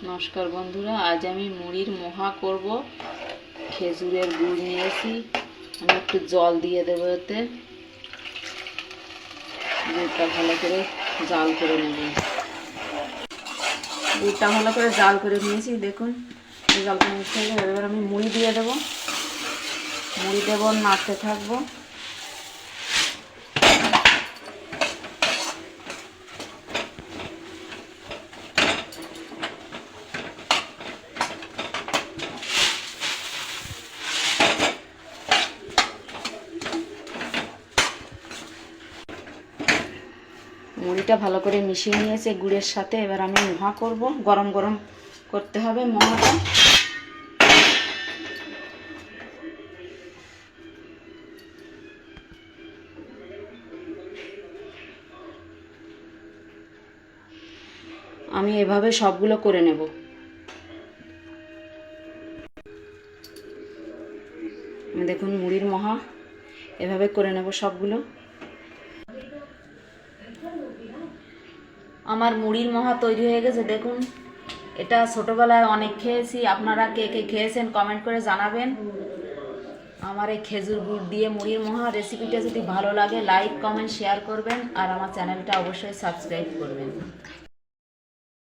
নমস্কার বন্ধুরা, আজ আমি মুড়ির মহা করব। খেজুরের গুড় নিয়েছি, আমি একটু জল দিয়ে দেবো। এতে গুড়টা ভালো করে জাল করে নেব। গুড়টা ভালো করে জাল করে নিয়েছি, দেখুন জাল করে নিতে হবে। এবার আমি মুড়ি দিয়ে দেবো, মুড়ি দেবো, নাড়তে থাকবো। মুড়িটা ভালো করে মিশিয়ে নিয়েছে গুড়ের সাথে। এবার আমি মহা করব, গরম গরম করতে হবে মহাটা। আমি এভাবে সবগুলো করে নেব। দেখুন মুড়ির মহা এভাবে করে নেব সবগুলো। আমার মুড়ির মহা তৈরি হয়ে গেছে, দেখুন। এটা ছোটোবেলায় অনেক খেয়েছি। আপনারা কে কে খেয়েছেন কমেন্ট করে জানাবেন। আমার এই খেজুর গুড় দিয়ে মুড়ির মহা রেসিপিটা যদি ভালো লাগে লাইক কমেন্ট শেয়ার করবেন, আর আমার চ্যানেলটা অবশ্যই সাবস্ক্রাইব করবেন।